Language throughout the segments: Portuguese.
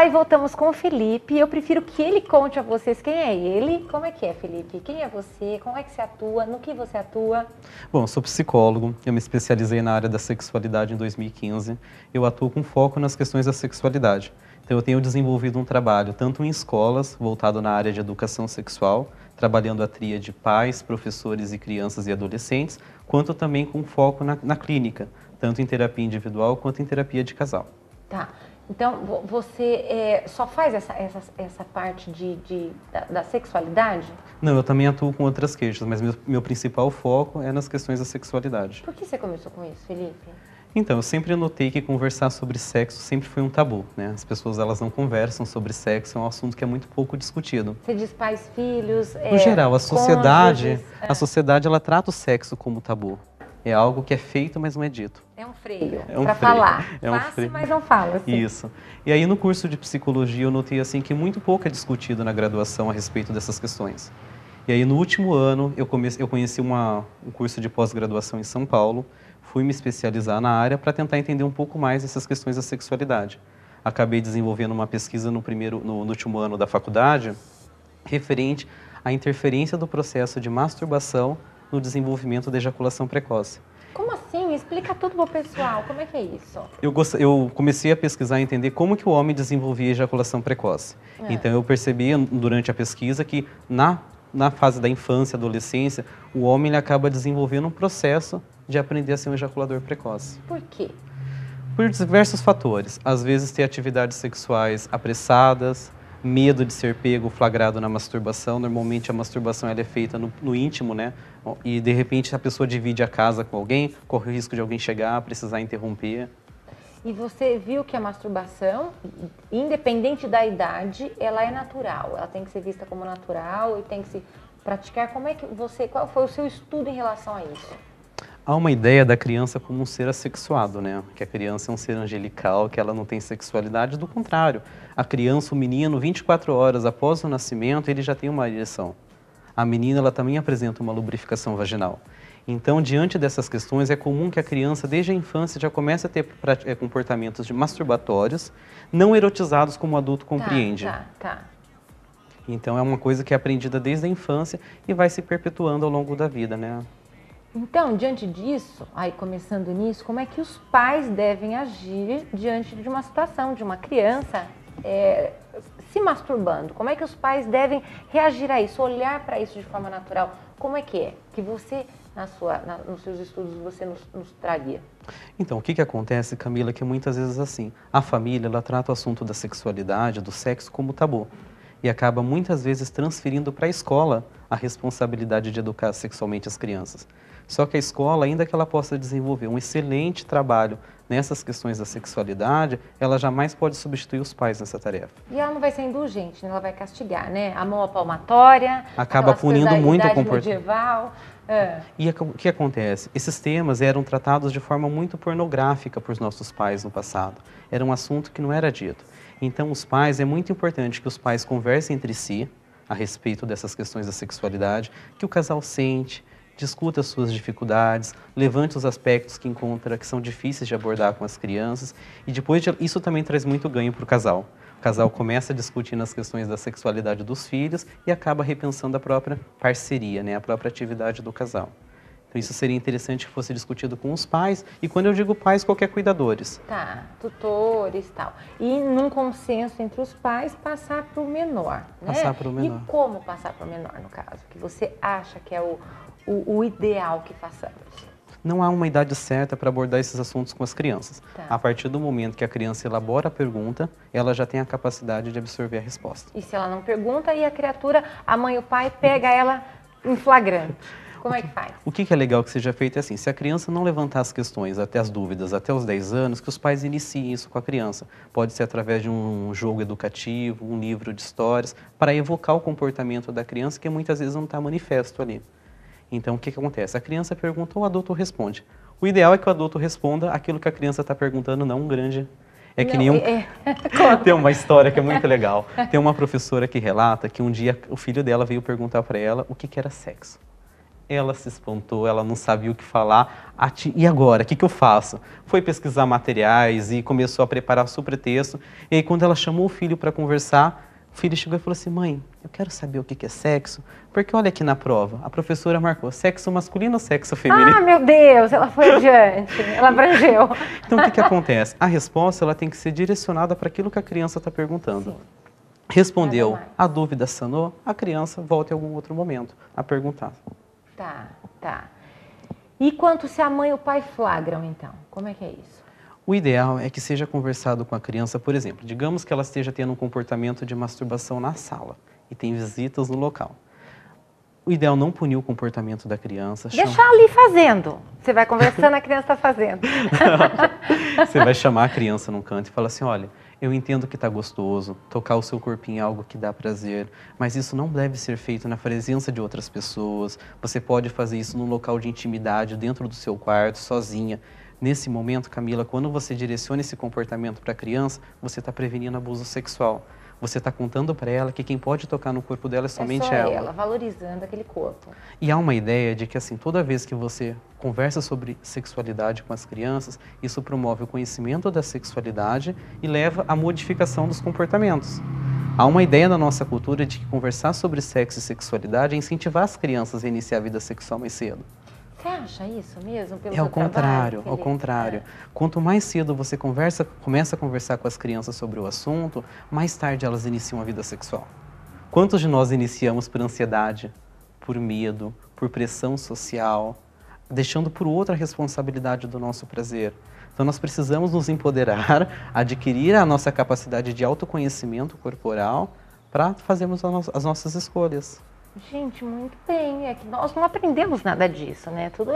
lá e voltamos com o Felipe. Eu prefiro que ele conte a vocês quem é ele. Como é que é, Felipe? Quem é você? Como é que você atua? No que você atua? Bom, eu sou psicólogo, eu me especializei na área da sexualidade em 2015. Eu atuo com foco nas questões da sexualidade. Então eu tenho desenvolvido um trabalho tanto em escolas, voltado na área de educação sexual, trabalhando a tríade pais, professores e crianças e adolescentes, quanto também com foco na clínica, tanto em terapia individual quanto em terapia de casal. Tá. Então, você só faz essa parte da sexualidade? Não, eu também atuo com outras queixas, mas meu principal foco é nas questões da sexualidade. Por que você começou com isso, Felipe? Então, eu sempre notei que conversar sobre sexo sempre foi um tabu, né? As pessoas, elas não conversam sobre sexo, é um assunto que é muito pouco discutido. Você diz pais, filhos, no geral, cônjuges, a sociedade, ela trata o sexo como tabu. É algo que é feito, mas não é dito. É um freio É um para freio. falar. É um Fácil, freio. mas não fala. Assim. Isso. E aí, no curso de psicologia, eu notei assim que muito pouco é discutido na graduação a respeito dessas questões. E aí, no último ano, eu conheci um curso de pós-graduação em São Paulo, fui me especializar na área para tentar entender um pouco mais essas questões da sexualidade. Acabei desenvolvendo uma pesquisa no último ano da faculdade, referente à interferência do processo de masturbação no desenvolvimento da ejaculação precoce. Como assim? Explica tudo para o pessoal. Como é que é isso? Eu comecei a pesquisar e entender como que o homem desenvolvia ejaculação precoce. Então, eu percebi durante a pesquisa que na fase da infância, adolescência, o homem ele acaba desenvolvendo um processo de aprender a ser um ejaculador precoce. Por quê? Por diversos fatores. Às vezes, ter atividades sexuais apressadas, medo de ser pego, flagrado na masturbação. Normalmente a masturbação ela é feita no íntimo, né? E de repente a pessoa divide a casa com alguém, corre o risco de alguém chegar, precisar interromper. E você viu que a masturbação, independente da idade, ela é natural. Ela tem que ser vista como natural e tem que se praticar. Qual foi o seu estudo em relação a isso? Há uma ideia da criança como um ser assexuado, né? Que a criança é um ser angelical, que ela não tem sexualidade. Do contrário, a criança, o menino, 24 horas após o nascimento, ele já tem uma ereção. A menina, ela também apresenta uma lubrificação vaginal. Então, diante dessas questões, é comum que a criança, desde a infância, já comece a ter comportamentos masturbatórios, não erotizados como o adulto compreende. Tá. Então, é uma coisa que é aprendida desde a infância e vai se perpetuando ao longo da vida, né? Então, diante disso, aí começando nisso, como é que os pais devem agir diante de uma situação, de uma criança se masturbando? Como é que os pais devem reagir a isso, olhar para isso de forma natural? Como é? Que você, nos seus estudos, você nos traria? Então, o que acontece, Camila, que muitas vezes assim, a família, ela trata o assunto da sexualidade, do sexo como tabu. E acaba muitas vezes transferindo para a escola a responsabilidade de educar sexualmente as crianças. Só que a escola, ainda que ela possa desenvolver um excelente trabalho nessas questões da sexualidade, ela jamais pode substituir os pais nessa tarefa. E ela não vai ser indulgente, né? Ela vai castigar, né? A mão à palmatória, acaba punindo muito o comportamento medieval. E o que acontece? Esses temas eram tratados de forma muito pornográfica por nossos pais no passado. Era um assunto que não era dito. Então, os pais, é muito importante que os pais conversem entre si a respeito dessas questões da sexualidade, que o casal sente, discuta as suas dificuldades, levante os aspectos que encontra que são difíceis de abordar com as crianças e depois isso também traz muito ganho para o casal. O casal começa a discutir nas questões da sexualidade dos filhos e acaba repensando a própria parceria, né, a própria atividade do casal. Então isso seria interessante que fosse discutido com os pais e quando eu digo pais, qualquer cuidadores. Tá, tutores e tal. E num consenso entre os pais, passar para o menor, né? Passar para o menor. E como passar para o menor, no caso? Que você acha que é o ideal que façamos? Não há uma idade certa para abordar esses assuntos com as crianças. Tá. A partir do momento que a criança elabora a pergunta, ela já tem a capacidade de absorver a resposta. E se ela não pergunta e a criatura, a mãe e o pai pega ela em flagrante? Como é que faz? O que é legal que seja feito é assim, se a criança não levantar as questões, até as dúvidas, até os 10 anos, que os pais iniciem isso com a criança. Pode ser através de um jogo educativo, um livro de histórias, para evocar o comportamento da criança que muitas vezes não está manifesto ali. Então, o que acontece? A criança pergunta, o adulto responde. O ideal é que o adulto responda aquilo que a criança está perguntando, não um grande... Tem uma história que é muito legal. Tem uma professora que relata que um dia o filho dela veio perguntar para ela o que era sexo. Ela se espantou, ela não sabia o que falar. E agora? O que eu faço? Foi pesquisar materiais e começou a preparar super texto. E aí, quando ela chamou o filho para conversar, o filho chegou e falou assim: mãe, eu quero saber o que é sexo, porque olha aqui na prova, a professora marcou sexo masculino ou sexo feminino? Ah, meu Deus, ela foi adiante, ela abrangeu. Então, o que acontece? A resposta ela tem que ser direcionada para aquilo que a criança está perguntando. Sim. Respondeu, a dúvida sanou, a criança volta em algum outro momento a perguntar. Tá, tá. E quanto se a mãe e o pai flagram, então? Como é que é isso? O ideal é que seja conversado com a criança, por exemplo, digamos que ela esteja tendo um comportamento de masturbação na sala e tem visitas no local. O ideal é não punir o comportamento da criança. Deixar ali fazendo. Você vai conversando, a criança está fazendo. Você vai chamar a criança num canto e falar assim: olha, eu entendo que está gostoso, tocar o seu corpinho é algo que dá prazer, mas isso não deve ser feito na presença de outras pessoas. Você pode fazer isso num local de intimidade, dentro do seu quarto, sozinha. Nesse momento, Camila, quando você direciona esse comportamento para a criança, você está prevenindo abuso sexual. Você está contando para ela que quem pode tocar no corpo dela é somente só ela, valorizando aquele corpo. E há uma ideia de que, assim, toda vez que você conversa sobre sexualidade com as crianças, isso promove o conhecimento da sexualidade e leva à modificação dos comportamentos. Há uma ideia na nossa cultura de que conversar sobre sexo e sexualidade é incentivar as crianças a iniciar a vida sexual mais cedo. Você acha isso mesmo? Pelo É ao contrário, ao contrário. Quanto mais cedo você começa a conversar com as crianças sobre o assunto, mais tarde elas iniciam a vida sexual. Quantos de nós iniciamos por ansiedade, por medo, por pressão social, deixando por outra a responsabilidade do nosso prazer? Então nós precisamos nos empoderar, adquirir a nossa capacidade de autoconhecimento corporal para fazermos as nossas escolhas. Gente, muito bem. É que nós não aprendemos nada disso, né? Tudo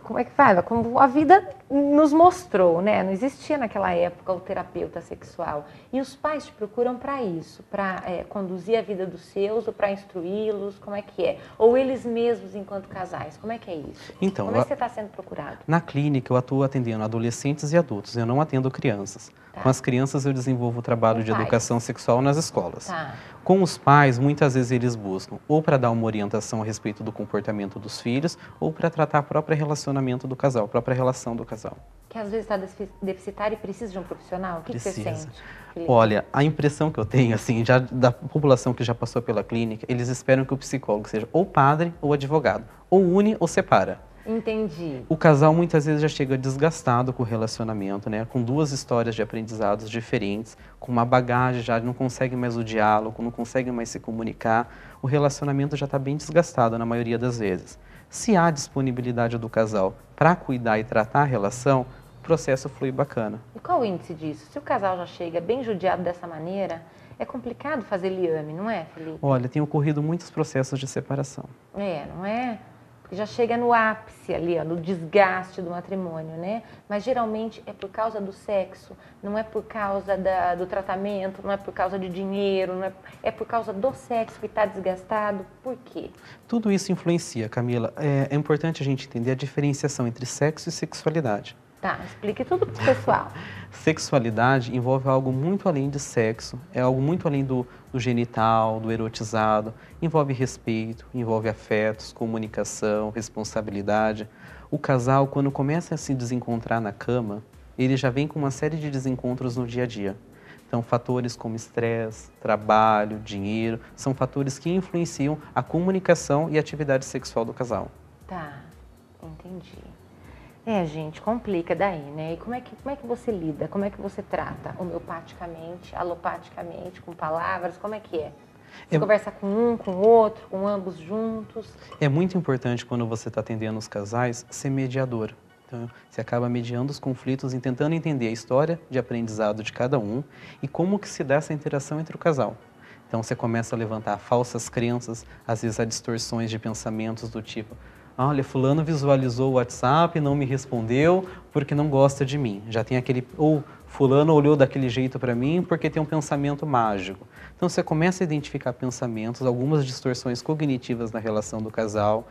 como é que fala? Como a vida nos mostrou, né? Não existia naquela época o terapeuta sexual. E os pais te procuram para isso, para conduzir a vida dos seus ou para instruí-los, como é que é? Ou eles mesmos enquanto casais, como é que é isso? Então, como é que você está sendo procurado? Na clínica eu atuo atendendo adolescentes e adultos, eu não atendo crianças. Tá. Com as crianças eu desenvolvo o trabalho de educação sexual nas escolas. Tá. Com os pais, muitas vezes eles buscam ou para dar uma orientação a respeito do comportamento dos filhos ou para tratar o próprio relacionamento do casal, a própria relação do casal. Que às vezes está deficitário e precisa de um profissional? O que você sente, Felipe? Olha, a impressão que eu tenho, assim, já da população que já passou pela clínica, eles esperam que o psicólogo seja ou padre ou advogado, ou une ou separa. Entendi. O casal muitas vezes já chega desgastado com o relacionamento, né? Com duas histórias de aprendizados diferentes, com uma bagagem, já não consegue mais o diálogo, não consegue mais se comunicar. O relacionamento já está bem desgastado na maioria das vezes. Se há disponibilidade do casal para cuidar e tratar a relação, o processo flui bacana. E qual o índice disso? Se o casal já chega bem judiado dessa maneira, é complicado fazer liame, não é, Felipe? Olha, tem ocorrido muitos processos de separação. Não é? Porque já chega no ápice ali, ó, no desgaste do matrimônio, né? Mas geralmente é por causa do sexo, não é por causa do tratamento, não é por causa de dinheiro, é por causa do sexo que está desgastado. Por quê? Tudo isso influencia, Camila. É importante a gente entender a diferenciação entre sexo e sexualidade. Tá, explique tudo pro pessoal. Sexualidade envolve algo muito além de sexo, é algo muito além do genital, do erotizado, envolve respeito, envolve afetos, comunicação, responsabilidade. O casal, quando começa a se desencontrar na cama, ele já vem com uma série de desencontros no dia a dia. Então, fatores como estresse, trabalho, dinheiro, são fatores que influenciam a comunicação e a atividade sexual do casal. Tá, entendi. Gente, complica daí, né? E como é que você lida? Como é que você trata? Homeopaticamente, alopaticamente, com palavras? Como é que é? Você conversa com um, com o outro, com ambos juntos? É muito importante, quando você está atendendo os casais, ser mediador. Então, você acaba mediando os conflitos e tentando entender a história de aprendizado de cada um e como que se dá essa interação entre o casal. Então, você começa a levantar falsas crenças, às vezes há distorções de pensamentos do tipo: olha, fulano visualizou o WhatsApp e não me respondeu porque não gosta de mim. Já tem aquele... Ou fulano olhou daquele jeito para mim porque tem um pensamento mágico. Então você começa a identificar pensamentos, algumas distorções cognitivas na relação do casal,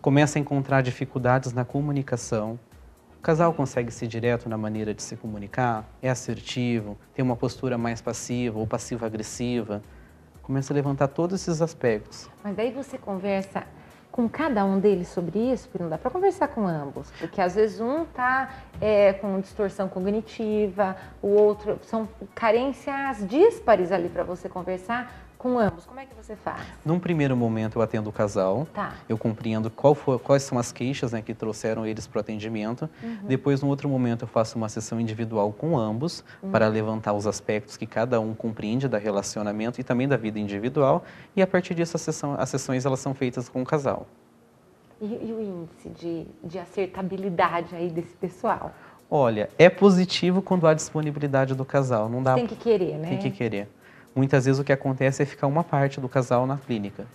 começa a encontrar dificuldades na comunicação. O casal consegue ser direto na maneira de se comunicar? É assertivo? Tem uma postura mais passiva ou passiva-agressiva? Começa a levantar todos esses aspectos. Mas daí você conversa com cada um deles sobre isso, porque não dá para conversar com ambos, porque às vezes um está com distorção cognitiva, o outro são carências díspares ali para você conversar com ambos. Como é que você faz? Num primeiro momento eu atendo o casal, Tá. eu compreendo quais são as queixas, né, que trouxeram eles para o atendimento. Depois, no outro momento, eu faço uma sessão individual com ambos, para levantar os aspectos que cada um compreende da relacionamento e também da vida individual. E a partir disso, as sessões elas são feitas com o casal. E o índice de acertabilidade aí desse pessoal? Olha, é positivo quando há disponibilidade do casal. Não dá. Tem que querer, né? Tem que querer. Muitas vezes o que acontece é ficar uma parte do casal na clínica,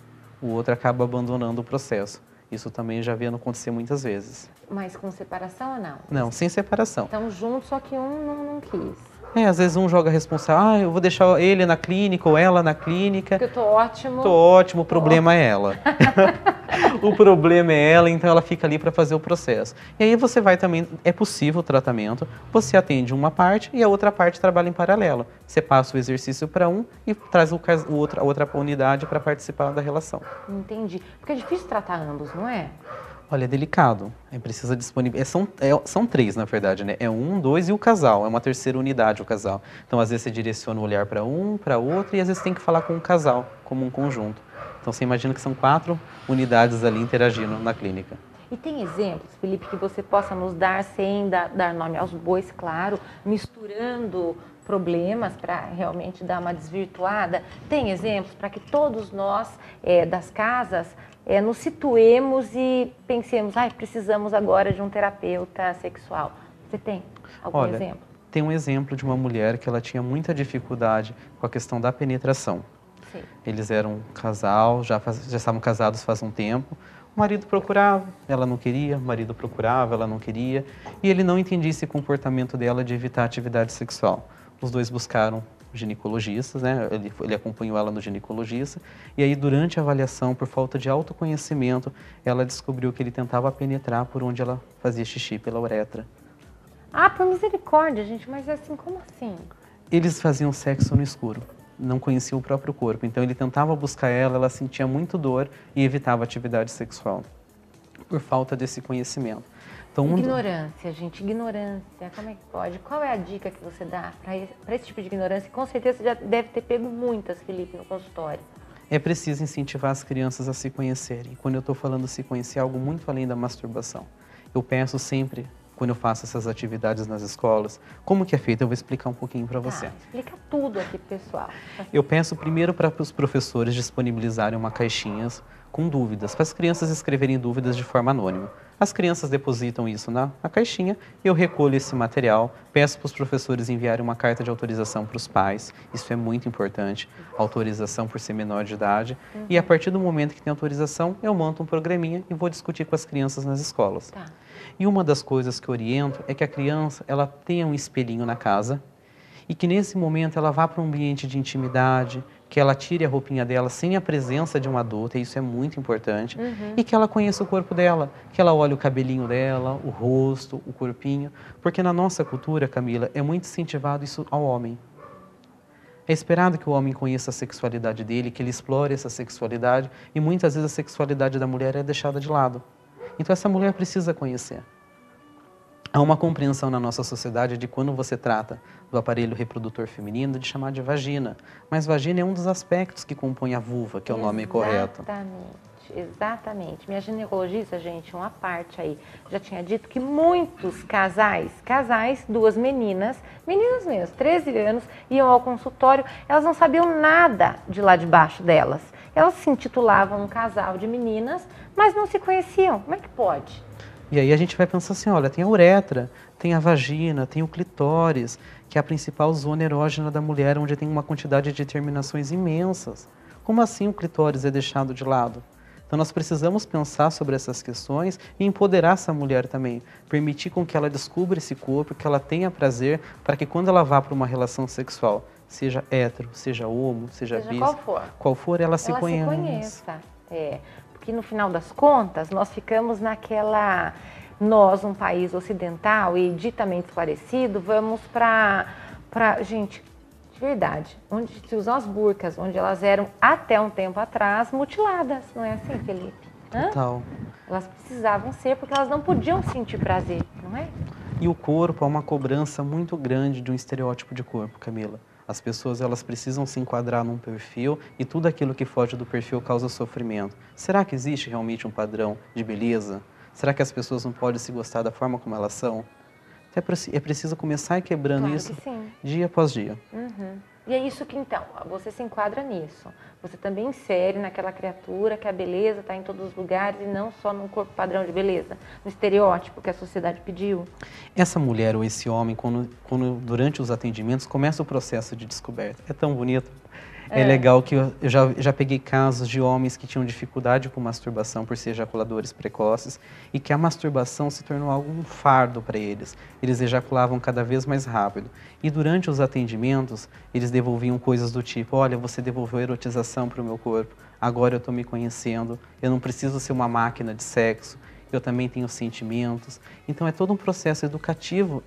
o outro acaba abandonando o processo. Isso também já vendo acontecer muitas vezes. Mas com separação ou não? Não, sem separação. Estão juntos, só que um não quis. Às vezes um joga a responsável, eu vou deixar ele na clínica ou ela na clínica. Porque eu tô ótimo. Tô ótimo, o problema é ela. O problema é ela, então ela fica ali para fazer o processo. E aí você vai também, é possível o tratamento, você atende uma parte e a outra parte trabalha em paralelo. Você passa o exercício para um e traz a outra unidade para participar da relação. Entendi. Porque é difícil tratar ambos, não é? Olha, é delicado. Precisa disponibilizar. São três, na verdade, né? É um, dois e o casal. É uma terceira unidade o casal. Então, às vezes, você direciona o olhar para um, para outro, e às vezes tem que falar com o casal, como um conjunto. Então, você imagina que são 4 unidades ali interagindo na clínica. E tem exemplos, Felipe, que você possa nos dar, sem dar nome aos bois, claro, misturando problemas para realmente dar uma desvirtuada? Tem exemplos para que todos nós das casas nos situemos e pensemos, precisamos agora de um terapeuta sexual. Você tem algum exemplo? Tem um exemplo de uma mulher que ela tinha muita dificuldade com a questão da penetração. Sim. Eles eram um casal, já estavam casados faz um tempo. O marido procurava, ela não queria, o marido procurava, ela não queria. E ele não entendia esse comportamento dela de evitar a atividade sexual. Os dois buscaram ginecologistas, né? Ele acompanhou ela no ginecologista. E aí, durante a avaliação, por falta de autoconhecimento, ela descobriu que ele tentava penetrar por onde ela fazia xixi, pela uretra. Por misericórdia, gente, mas assim, como assim? Eles faziam sexo no escuro. Não conhecia o próprio corpo, então ele tentava buscar ela sentia muito dor e evitava a atividade sexual, por falta desse conhecimento. Então, ignorância, gente, ignorância, como é que pode? Qual é a dica que você dá para esse tipo de ignorância? Com certeza você já deve ter pego muitas, Felipe, no consultório. É preciso incentivar as crianças a se conhecerem. Quando eu estou falando se conhecer, é algo muito além da masturbação. Eu peço sempre, quando eu faço essas atividades nas escolas, como que é feito? Eu vou explicar um pouquinho para você. Explica tudo aqui, pessoal. Eu peço primeiro para os professores disponibilizarem uma caixinha com dúvidas, para as crianças escreverem dúvidas de forma anônima. As crianças depositam isso na caixinha, eu recolho esse material, peço para os professores enviarem uma carta de autorização para os pais, isso é muito importante, autorização por ser menor de idade, e a partir do momento que tem autorização, eu monto um programinha e vou discutir com as crianças nas escolas. Tá. E uma das coisas que eu oriento é que a criança ela tenha um espelhinho na casa e que nesse momento ela vá para um ambiente de intimidade, que ela tire a roupinha dela sem a presença de um adulto, e isso é muito importante, e que ela conheça o corpo dela, que ela olhe o cabelinho dela, o rosto, o corpinho, porque na nossa cultura, Camila, é muito incentivado isso ao homem. É esperado que o homem conheça a sexualidade dele, que ele explore essa sexualidade, e muitas vezes a sexualidade da mulher é deixada de lado. Então essa mulher precisa conhecer. Há uma compreensão na nossa sociedade de quando você trata do aparelho reprodutor feminino de chamar de vagina. Mas vagina é um dos aspectos que compõe a vulva, que é o nome correto. Exatamente. Minha ginecologista, gente, uma parte aí, já tinha dito que muitos casais, 2 meninas mesmo, 13 anos, iam ao consultório, elas não sabiam nada de lá de baixo delas. Elas se intitulavam um casal de meninas, mas não se conheciam. Como é que pode? E aí a gente vai pensar assim, olha, tem a uretra, tem a vagina, tem o clitóris, que é a principal zona erógena da mulher, onde tem uma quantidade de terminações imensas. Como assim o clitóris é deixado de lado? Então nós precisamos pensar sobre essas questões e empoderar essa mulher também, permitir com que ela descubra esse corpo, que ela tenha prazer, para que quando ela vá para uma relação sexual, seja hétero, seja homo, seja bis, qual for, ela se conheça. Porque no final das contas, nós ficamos nós, um país ocidental e ditamente esclarecido, vamos gente, verdade, onde se usam as burcas, onde elas eram até um tempo atrás mutiladas, não é assim, Felipe? Total. Elas precisavam ser porque elas não podiam sentir prazer, não é? E o corpo é uma cobrança muito grande de um estereótipo de corpo, Camila. As pessoas elas precisam se enquadrar num perfil e tudo aquilo que foge do perfil causa sofrimento. Será que existe realmente um padrão de beleza? Será que as pessoas não podem se gostar da forma como elas são? É preciso começar quebrando Claro isso que sim. dia após dia. Uhum. E é isso que, então, você se enquadra nisso. Você também insere naquela criatura que a beleza está em todos os lugares e não só no corpo padrão de beleza, no estereótipo que a sociedade pediu. Essa mulher ou esse homem, quando durante os atendimentos, começa o processo de descoberta. É tão bonito. É legal que eu já peguei casos de homens que tinham dificuldade com masturbação por ser ejaculadores precoces e que a masturbação se tornou algo um fardo para eles. Eles ejaculavam cada vez mais rápido. E durante os atendimentos, eles devolviam coisas do tipo, olha, você devolveu erotização para o meu corpo, agora eu estou me conhecendo, eu não preciso ser uma máquina de sexo, eu também tenho sentimentos. Então é todo um processo educativo,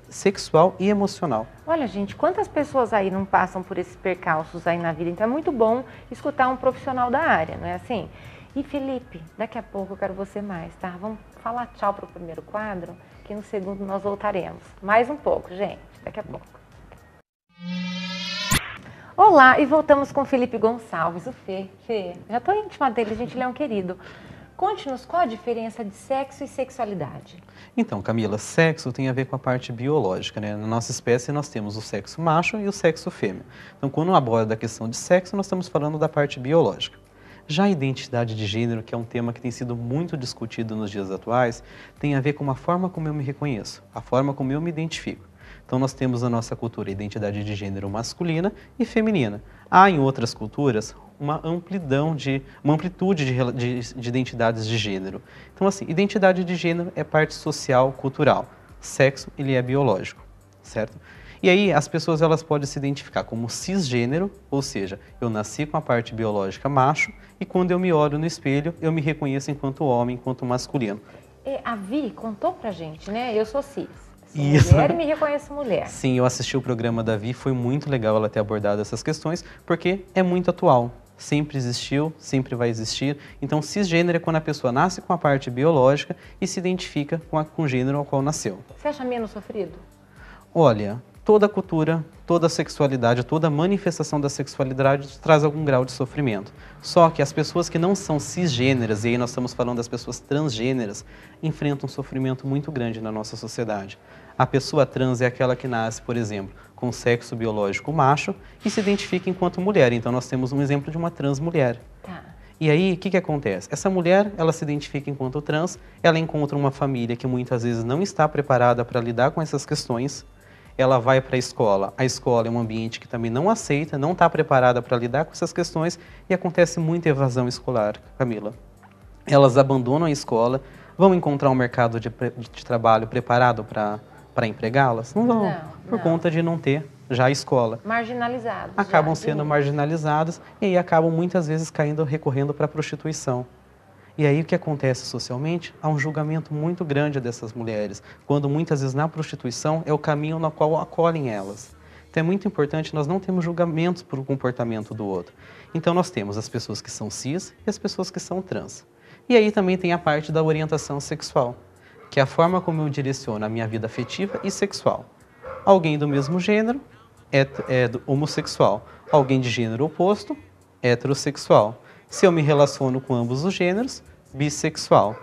sexual e emocional. Olha, gente, quantas pessoas aí não passam por esses percalços aí na vida? Então é muito bom escutar um profissional da área, não é assim? E Felipe, daqui a pouco eu quero você mais, tá? Vamos falar tchau para o primeiro quadro, que no segundo nós voltaremos. Mais um pouco, gente, daqui a pouco. Olá, e voltamos com Felipe Gonçalves, o Fê. Fê, já estou íntima dele, gente, ele é um querido. Conte-nos qual a diferença de sexo e sexualidade. Então, Camila, sexo tem a ver com a parte biológica, né? Na nossa espécie nós temos o sexo macho e o sexo fêmea. Então, quando aborda a questão de sexo, nós estamos falando da parte biológica. Já a identidade de gênero, que é um tema que tem sido muito discutido nos dias atuais, tem a ver com a forma como eu me reconheço, a forma como eu me identifico. Então, nós temos na nossa cultura a identidade de gênero masculina e feminina. Há em outras culturas uma amplitude de identidades de gênero. Então, assim, identidade de gênero é parte social, cultural. Sexo, ele é biológico, certo? E aí, as pessoas elas podem se identificar como cisgênero, ou seja, eu nasci com a parte biológica macho e quando eu me olho no espelho, eu me reconheço enquanto homem, enquanto masculino. A Vi contou pra gente, né? Eu sou cis. Sou Isso. mulher e me reconheço mulher. Sim, eu assisti o programa da Vi, foi muito legal ela ter abordado essas questões, porque é muito atual. Sempre existiu, sempre vai existir. Então, cisgênero é quando a pessoa nasce com a parte biológica e se identifica com o gênero ao qual nasceu. Você acha menos sofrido? Olha, toda cultura, toda sexualidade, toda manifestação da sexualidade traz algum grau de sofrimento. Só que as pessoas que não são cisgêneras, e aí nós estamos falando das pessoas transgêneras, enfrentam um sofrimento muito grande na nossa sociedade. A pessoa trans é aquela que nasce, por exemplo, com sexo biológico macho e se identifica enquanto mulher. Então nós temos um exemplo de uma trans mulher. Tá. E aí, o que acontece? Essa mulher, ela se identifica enquanto trans, ela encontra uma família que muitas vezes não está preparada para lidar com essas questões. Ela vai para a escola é um ambiente que também não aceita, não está preparada para lidar com essas questões e acontece muita evasão escolar, Camila. Elas abandonam a escola, vão encontrar um mercado de trabalho preparado para empregá-las? Não vão, por conta de não ter já a escola. Marginalizados. Acabam sendo marginalizadas e aí acabam muitas vezes recorrendo para a prostituição. E aí o que acontece socialmente? Há um julgamento muito grande dessas mulheres, quando muitas vezes na prostituição é o caminho no qual acolhem elas. Então é muito importante, nós não temos julgamentos por o comportamento do outro. Então nós temos as pessoas que são cis e as pessoas que são trans. E aí também tem a parte da orientação sexual, que é a forma como eu direciono a minha vida afetiva e sexual. Alguém do mesmo gênero é homossexual, alguém de gênero oposto, heterossexual. Se eu me relaciono com ambos os gêneros, bissexual.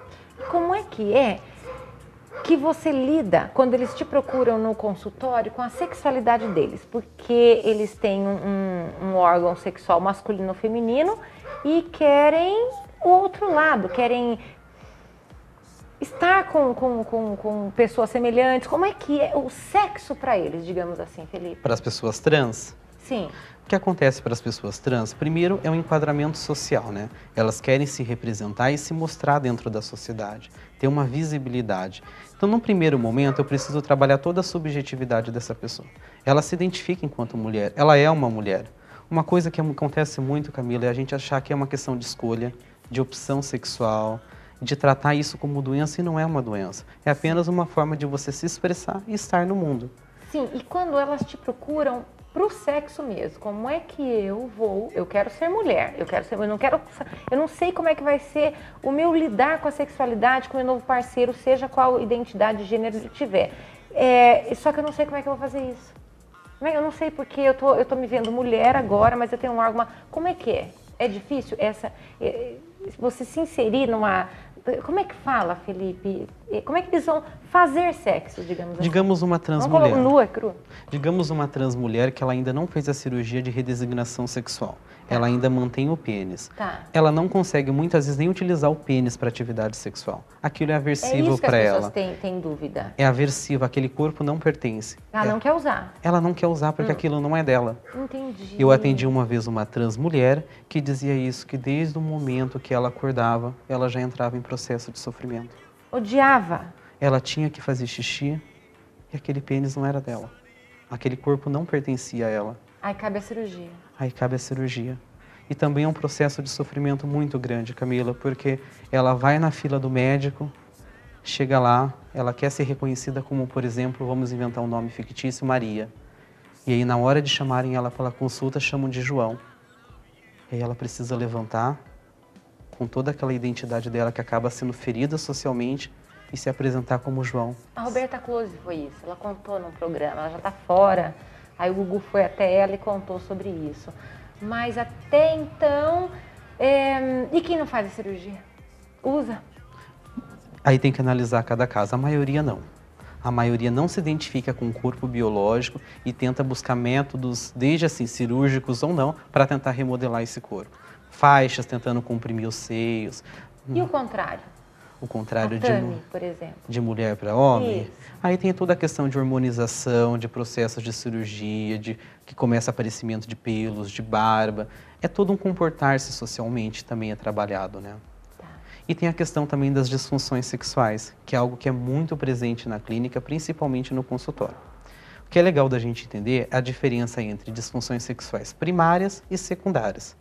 Como é que você lida quando eles te procuram no consultório com a sexualidade deles? Porque eles têm um órgão sexual masculino ou feminino e querem o outro lado, querem estar com pessoas semelhantes. Como é que é o sexo para eles, digamos assim, Felipe? Para as pessoas trans? Sim. O que acontece para as pessoas trans? Primeiro é um enquadramento social, né? Elas querem se representar e se mostrar dentro da sociedade, ter uma visibilidade. Então, num primeiro momento, eu preciso trabalhar toda a subjetividade dessa pessoa. Ela se identifica enquanto mulher, ela é uma mulher. Uma coisa que acontece muito, Camila, é a gente achar que é uma questão de escolha, de opção sexual, de tratar isso como doença e não é uma doença. É apenas uma forma de você se expressar e estar no mundo. Sim, e quando elas te procuram, pro sexo mesmo. Como é que eu quero ser mulher, eu não sei como é que vai ser o meu lidar com a sexualidade, com o meu novo parceiro, seja qual identidade de gênero ele tiver. Só que eu não sei como é que eu vou fazer isso. Eu não sei porque eu tô me vendo mulher agora, mas eu tenho um órgão. Como é que é? É difícil você se inserir numa... Como é que fala, Felipe? Como é que eles vão fazer sexo, digamos assim? Digamos uma transmulher. Vamos nua, cru. Digamos uma transmulher que ela ainda não fez a cirurgia de redesignação sexual. Tá. Ela ainda mantém o pênis. Tá. Ela não consegue muitas vezes nem utilizar o pênis para atividade sexual. Aquilo é aversivo para ela. É isso que as pessoas têm dúvida. É aversivo, aquele corpo não pertence. Ela não quer usar. Ela não quer usar porque aquilo não é dela. Entendi. Eu atendi uma vez uma transmulher que dizia isso, que desde o momento que ela acordava, ela já entrava em processo de sofrimento. Odiava. Ela tinha que fazer xixi e aquele pênis não era dela. Aquele corpo não pertencia a ela. Aí cabe a cirurgia. Aí cabe a cirurgia. E também é um processo de sofrimento muito grande, Camila, porque ela vai na fila do médico, chega lá, ela quer ser reconhecida como, por exemplo, vamos inventar um nome fictício, Maria. E aí, na hora de chamarem ela para consulta, chamam de João. E aí ela precisa levantar, com toda aquela identidade dela que acaba sendo ferida socialmente, e se apresentar como João. A Roberta Close foi isso, ela contou num programa, ela já está fora, aí o Gugu foi até ela e contou sobre isso. Mas até então, e quem não faz a cirurgia? Usa? Aí tem que analisar cada caso, a maioria não. A maioria não se identifica com o corpo biológico e tenta buscar métodos, desde assim, cirúrgicos ou não, para tentar remodelar esse corpo. Faixas tentando comprimir os seios. E o contrário? O contrário por exemplo. De mulher para homem. Isso. Aí tem toda a questão de hormonização, de processos de cirurgia, que começa aparecimento de pelos, de barba. É todo um comportar-se socialmente também é trabalhado, né? Tá. E tem a questão também das disfunções sexuais, que é algo que é muito presente na clínica, principalmente no consultório. O que é legal da gente entender é a diferença entre disfunções sexuais primárias e secundárias.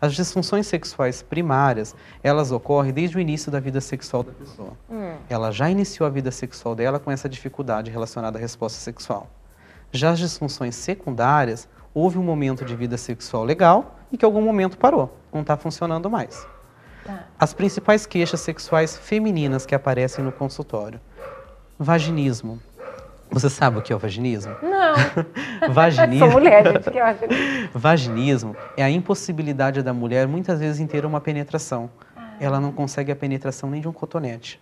As disfunções sexuais primárias, elas ocorrem desde o início da vida sexual da pessoa. Ela já iniciou a vida sexual dela com essa dificuldade relacionada à resposta sexual. Já as disfunções secundárias, houve um momento de vida sexual legal e que em algum momento parou, não está funcionando mais. Tá. As principais queixas sexuais femininas que aparecem no consultório. Vaginismo. Você sabe o que é o vaginismo? Não. Vaginismo. Sou mulher, gente, que eu acho. Vaginismo é a impossibilidade da mulher, muitas vezes, em ter uma penetração. Ela não consegue a penetração nem de um cotonete.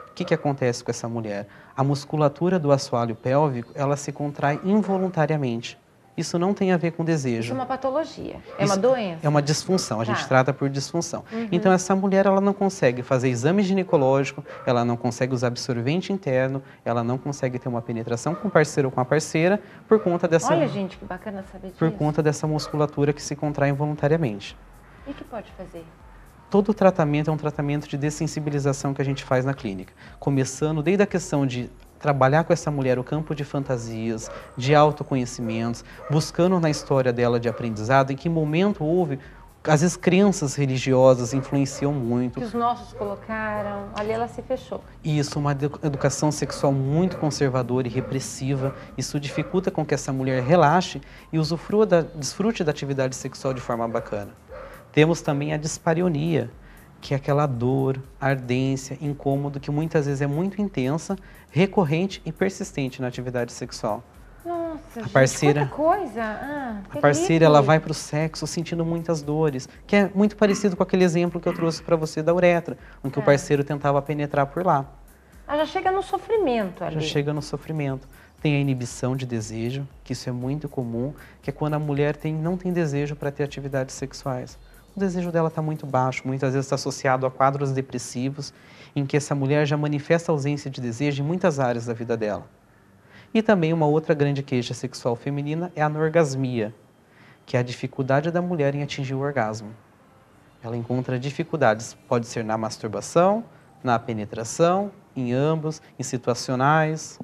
O que acontece com essa mulher? A musculatura do assoalho pélvico, ela se contrai involuntariamente. Isso não tem a ver com desejo. Isso é uma patologia, é uma doença. É uma disfunção, a gente Tá. trata por disfunção. Então, essa mulher, ela não consegue fazer exame ginecológico, ela não consegue usar absorvente interno, ela não consegue ter uma penetração com o parceiro ou com a parceira por conta dessa... Olha, gente, que bacana saber disso. Por conta dessa musculatura que se contrai involuntariamente. E o que pode fazer? Todo tratamento é um tratamento de dessensibilização que a gente faz na clínica. Começando desde a questão de trabalhar com essa mulher o campo de fantasias, de autoconhecimentos, buscando na história dela de aprendizado, em que momento houve, às vezes crenças religiosas influenciam muito. Que os nossos colocaram, ali ela se fechou. Isso, uma educação sexual muito conservadora e repressiva, isso dificulta com que essa mulher relaxe e desfrute da atividade sexual de forma bacana. Temos também a dispareunia, que é aquela dor, ardência, incômodo, que muitas vezes é muito intensa, recorrente e persistente na atividade sexual. Nossa, gente, parceira- quanta coisa. A parceira, ela vai para o sexo sentindo muitas dores, que é muito parecido com aquele exemplo que eu trouxe para você da uretra, em que o parceiro tentava penetrar por lá. Já chega no sofrimento ali. Já chega no sofrimento. Tem a inibição de desejo, que isso é muito comum, que é quando a mulher não tem desejo para ter atividades sexuais. O desejo dela está muito baixo, muitas vezes está associado a quadros depressivos, em que essa mulher já manifesta ausência de desejo em muitas áreas da vida dela. E também uma outra grande queixa sexual feminina é a anorgasmia, que é a dificuldade da mulher em atingir o orgasmo. Ela encontra dificuldades, pode ser na masturbação, na penetração, em ambos, em situacionais.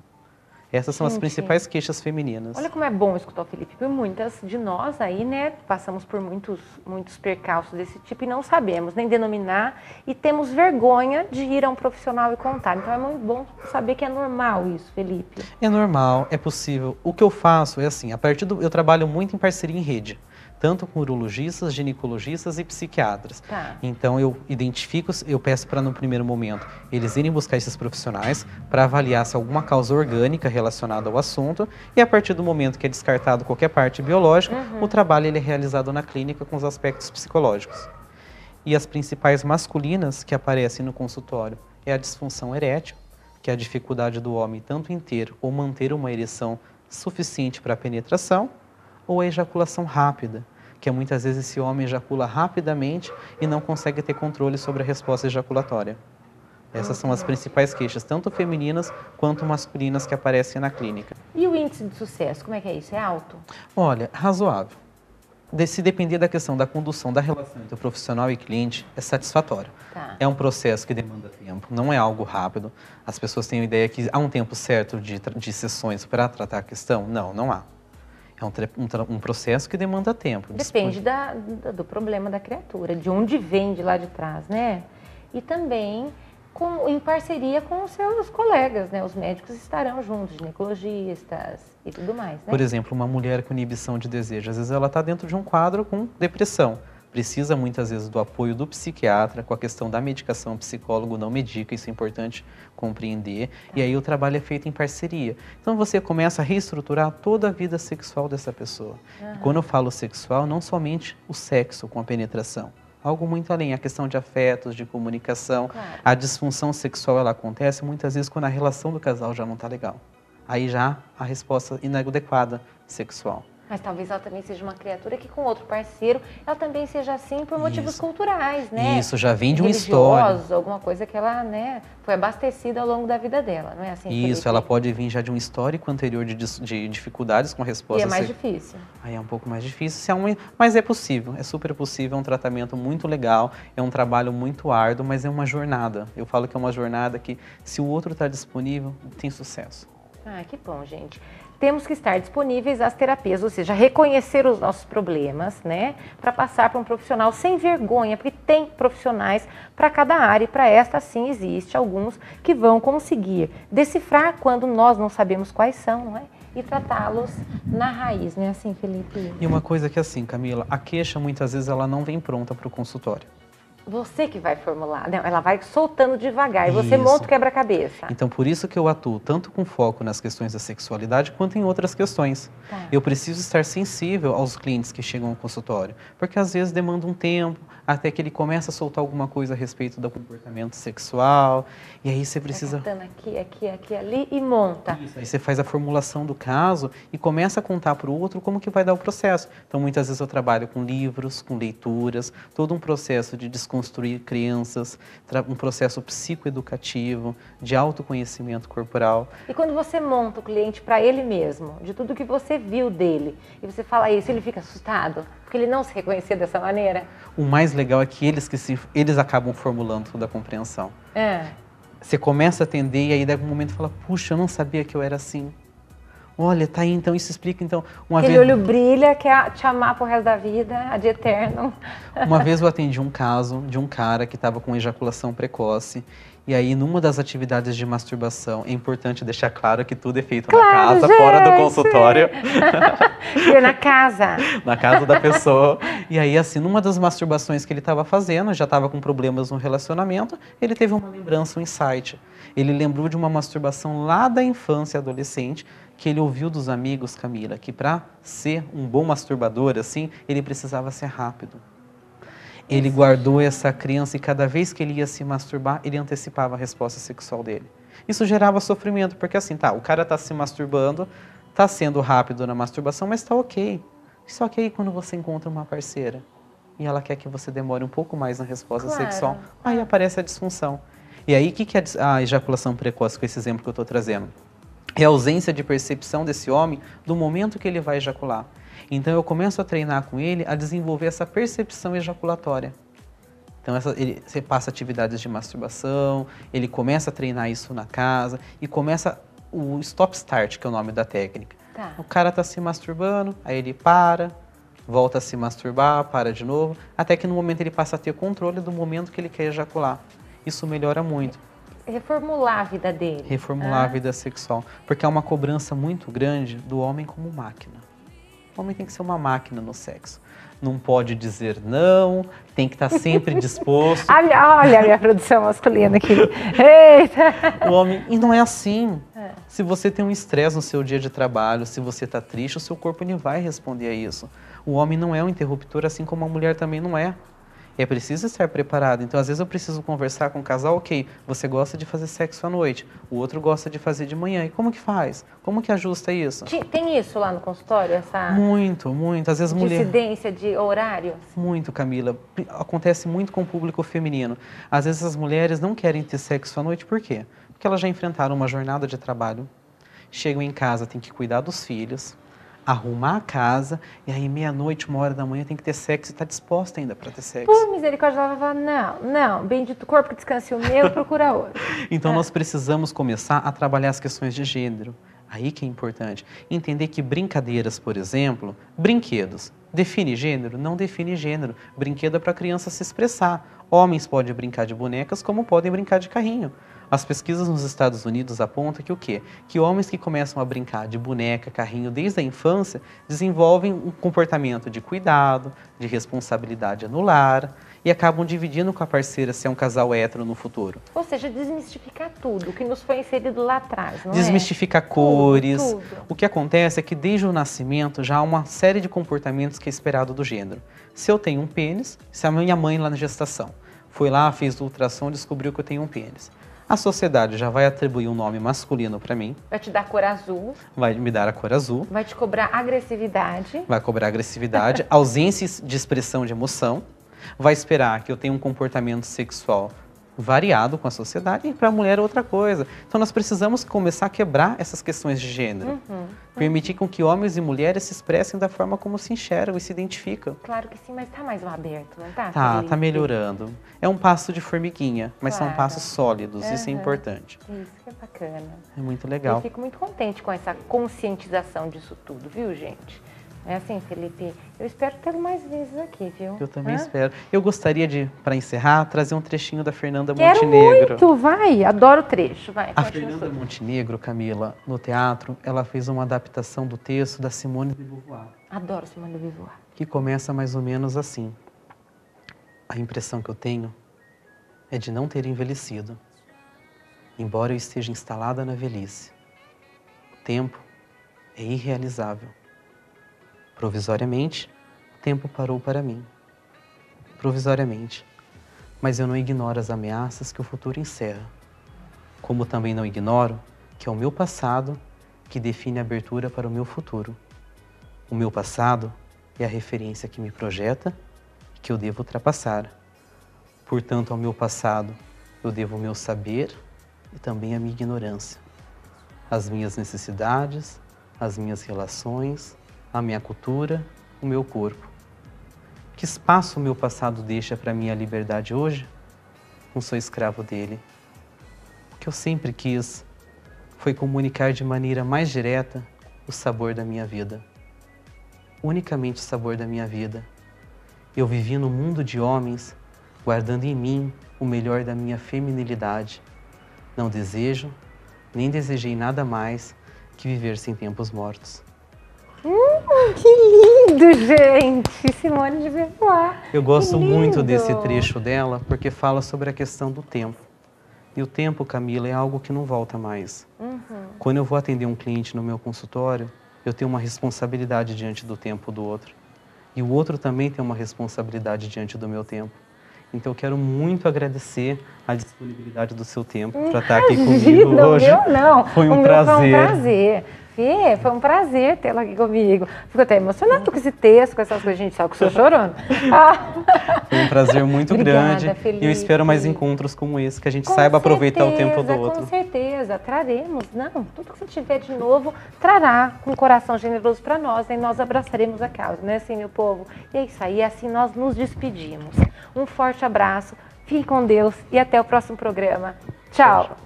Essas são as Gente, principais queixas femininas. olha como é bom escutar o Felipe, porque muitas de nós aí, né, passamos por muitos percalços desse tipo e não sabemos nem denominar e temos vergonha de ir a um profissional e contar. Então é muito bom saber que é normal isso, Felipe. É normal, é possível. O que eu faço é assim, eu trabalho muito em parceria em rede, tanto com urologistas, ginecologistas e psiquiatras. Tá. Então eu identifico, eu peço para no primeiro momento eles irem buscar esses profissionais para avaliar se há alguma causa orgânica relacionada ao assunto e a partir do momento que é descartado qualquer parte biológica, o trabalho ele é realizado na clínica com os aspectos psicológicos. E as principais masculinas que aparecem no consultório é a disfunção erétil, que é a dificuldade do homem tanto em ter ou manter uma ereção suficiente para a penetração, ou a ejaculação rápida, que é muitas vezes esse homem ejacula rapidamente e não consegue ter controle sobre a resposta ejaculatória. Essas são as principais queixas, tanto femininas quanto masculinas que aparecem na clínica. E o índice de sucesso, como é que é isso? É alto? Olha, razoável. Se depender da questão da condução da relação entre o profissional e cliente, é satisfatório. Tá. É um processo que demanda tempo, não é algo rápido. As pessoas têm a ideia que há um tempo certo de sessões para tratar a questão. Não, não há. É um processo que demanda tempo. Depende do problema da criatura, de onde vem de lá de trás, né? E também em parceria com os seus colegas, né? Os médicos estarão juntos, ginecologistas e tudo mais, né? Por exemplo, uma mulher com inibição de desejo, às vezes ela está dentro de um quadro com depressão. Precisa muitas vezes do apoio do psiquiatra, com a questão da medicação, o psicólogo não medica, isso é importante compreender. E aí o trabalho é feito em parceria. Então você começa a reestruturar toda a vida sexual dessa pessoa. E quando eu falo sexual, não somente o sexo com a penetração. Algo muito além, a questão de afetos, de comunicação. Claro. A disfunção sexual ela acontece muitas vezes quando a relação do casal já não está legal. Aí já a resposta inadequada sexual. Mas talvez ela também seja uma criatura que com outro parceiro, ela também seja assim por motivos culturais, né? Isso, já vem de uma história. Alguma coisa que ela, né, foi abastecida ao longo da vida dela, não é assim? Isso, Felipe? ela pode vir já de um histórico anterior de dificuldades com a resposta. E é mais difícil. Aí é um pouco mais difícil, mas é possível, é super possível, é um tratamento muito legal, é um trabalho muito árduo, mas é uma jornada. Eu falo que é uma jornada que, se o outro está disponível, tem sucesso. Ah, que bom, gente. Temos que estar disponíveis às terapias, ou seja, reconhecer os nossos problemas, né? Para passar para um profissional sem vergonha, porque tem profissionais para cada área e para esta sim existe alguns que vão conseguir decifrar quando nós não sabemos quais são, não é? E tratá-los na raiz, não é assim, Felipe? E uma coisa que é assim, Camila, a queixa muitas vezes ela não vem pronta para o consultório. Você que vai formular, não, ela vai soltando devagar e você Isso. monta o quebra-cabeça. Então, por isso que eu atuo tanto com foco nas questões da sexualidade quanto em outras questões. Tá. Eu preciso estar sensível aos clientes que chegam ao consultório, porque às vezes demanda um tempo até que ele começa a soltar alguma coisa a respeito do comportamento sexual, e aí você precisa... Vai catando aqui, ali e monta. Isso, aí você faz a formulação do caso e começa a contar para o outro como que vai dar o processo. Então, muitas vezes eu trabalho com livros, com leituras, todo um processo de desconstruir crenças, um processo psicoeducativo, de autoconhecimento corporal. E quando você monta o cliente para ele mesmo, de tudo que você viu dele, e você fala isso, ele fica assustado, porque ele não se reconhecia dessa maneira? O mais legal é que eles acabam formulando toda a compreensão. É. Você começa a atender e aí, em algum momento, fala, puxa, eu não sabia que eu era assim. Olha, tá aí, então, isso explica, então... Aquele olho brilha, quer te amar pro resto da vida, ad eterno. Uma vez eu atendi um caso de um cara que estava com ejaculação precoce. E aí, numa das atividades de masturbação, é importante deixar claro que tudo é feito na casa, gente. fora do consultório. E na casa. Na casa da pessoa. E aí, assim, numa das masturbações que ele estava fazendo, já estava com problemas no relacionamento, ele teve uma lembrança, um insight. Ele lembrou de uma masturbação lá da infância, adolescente, que ele ouviu dos amigos, Camila, que para ser um bom masturbador, assim, ele precisava ser rápido. Ele guardou essa crença e cada vez que ele ia se masturbar, ele antecipava a resposta sexual dele. Isso gerava sofrimento, porque assim, tá, o cara está se masturbando, está sendo rápido na masturbação, mas está ok. Só que aí quando você encontra uma parceira e ela quer que você demore um pouco mais na resposta sexual, aí aparece a disfunção. E aí, o que é a ejaculação precoce, com esse exemplo que eu estou trazendo? É a ausência de percepção desse homem do momento que ele vai ejacular. Então, eu começo a treinar com ele a desenvolver essa percepção ejaculatória. Então, você passa atividades de masturbação, ele começa a treinar isso na casa e começa o stop start, que é o nome da técnica. Tá. O cara está se masturbando, aí ele para, volta a se masturbar, para de novo, até que no momento ele passa a ter controle do momento que ele quer ejacular. Isso melhora muito. Reformular a vida dele. Reformular a vida sexual. Porque é uma cobrança muito grande do homem como máquina. O homem tem que ser uma máquina no sexo. Não pode dizer não, tem que estar sempre disposto. Olha a minha produção masculina aqui. Eita! O homem, e não é assim. Se você tem um estresse no seu dia de trabalho, se você está triste, o seu corpo ele vai responder a isso. O homem não é um interruptor, assim como a mulher também não é. É preciso estar preparado. Então, às vezes eu preciso conversar com o casal, ok, você gosta de fazer sexo à noite, o outro gosta de fazer de manhã. E como que faz? Como que ajusta isso? Tem isso lá no consultório, essa Muito, muito. Às vezes mulher... dissidência de horário? Muito, Camila. Acontece muito com o público feminino. Às vezes as mulheres não querem ter sexo à noite, por quê? Porque elas já enfrentaram uma jornada de trabalho, chegam em casa, tem que cuidar dos filhos, arrumar a casa, e aí meia-noite, 1h da manhã tem que ter sexo e está disposta ainda para ter sexo. Por misericórdia, ela vai falar, não, bendito corpo que descanse o meu, procura outro. Então nós precisamos começar a trabalhar as questões de gênero. Aí que é importante. Entender que brincadeiras, por exemplo, brinquedos, define gênero? Não define gênero. Brinquedo é para a criança se expressar. Homens podem brincar de bonecas como podem brincar de carrinho. As pesquisas nos Estados Unidos apontam que o quê? Que homens que começam a brincar de boneca, carrinho desde a infância, desenvolvem um comportamento de cuidado, de responsabilidade no lar e acabam dividindo com a parceira se é um casal hétero no futuro. Ou seja, desmistificar tudo o que nos foi inserido lá atrás, não Desmistificar cores. Tudo. O que acontece é que desde o nascimento já há uma série de comportamentos que é esperado do gênero. Se eu tenho um pênis, se a minha mãe lá na gestação foi lá, fez o ultrassom e descobriu que eu tenho um pênis. A sociedade já vai atribuir um nome masculino para mim. Vai te dar cor azul. Vai me dar a cor azul. Vai te cobrar agressividade. Vai cobrar agressividade, ausência de expressão de emoção. Vai esperar que eu tenha um comportamento sexual variado com a sociedade e para a mulher é outra coisa. Então nós precisamos começar a quebrar essas questões de gênero. Permitir com que homens e mulheres se expressem da forma como se enxergam e se identificam. Claro que sim, mas tá mais aberto, não tá? Tá melhorando. É um passo de formiguinha, mas Claro. são passos sólidos, isso é importante. Isso que é bacana. É muito Eu legal. fico muito contente com essa conscientização disso tudo, viu, gente? É assim, Felipe, eu espero ter mais vezes aqui, viu? Eu também espero. Eu gostaria de, para encerrar, trazer um trechinho da Fernanda Quero Montenegro. muito, vai, adoro o trecho, vai. A continua Fernanda sobre. Montenegro, Camila, no teatro, ela fez uma adaptação do texto da Simone de Beauvoir, Adoro Simone de Beauvoir. que começa mais ou menos assim. A impressão que eu tenho é de não ter envelhecido, embora eu esteja instalada na velhice. O tempo é irrealizável. Provisoriamente, o tempo parou para mim. Provisoriamente. Mas eu não ignoro as ameaças que o futuro encerra. Como também não ignoro que é o meu passado que define a abertura para o meu futuro. O meu passado é a referência que me projeta e que eu devo ultrapassar. Portanto, ao meu passado, eu devo o meu saber e também a minha ignorância. As minhas necessidades, as minhas relações, a minha cultura, o meu corpo. Que espaço o meu passado deixa para a minha liberdade hoje? Não sou escravo dele. O que eu sempre quis foi comunicar de maneira mais direta o sabor da minha vida. Unicamente o sabor da minha vida. Eu vivi no mundo de homens, guardando em mim o melhor da minha feminilidade. Não desejo, nem desejei nada mais que viver sem tempos mortos. Que lindo, gente! Simone de Beauvoir. Eu gosto Que muito lindo. desse trecho dela porque fala sobre a questão do tempo. E o tempo, Camila, é algo que não volta mais. Quando eu vou atender um cliente no meu consultório, eu tenho uma responsabilidade diante do tempo do outro. E o outro também tem uma responsabilidade diante do meu tempo. Então eu quero muito agradecer a disponibilidade do seu tempo para estar aqui comigo hoje. O meu não. Foi um o meu prazer. Foi um prazer. Fê, foi um prazer tê-la aqui comigo. Fico até emocionada com esse texto, com essas coisas. Gente, sabe que eu estou chorando. Foi um prazer muito Obrigada, grande. Felipe. E eu espero mais encontros como esse, que a gente Com saiba aproveitar o tempo do certeza, outro. Com certeza, traremos. Não, tudo que você tiver de novo, trará com um coração generoso para nós, e nós abraçaremos a causa, não é assim, meu povo? E é isso aí, assim nós nos despedimos. Um forte abraço, fique com Deus e até o próximo programa. Tchau.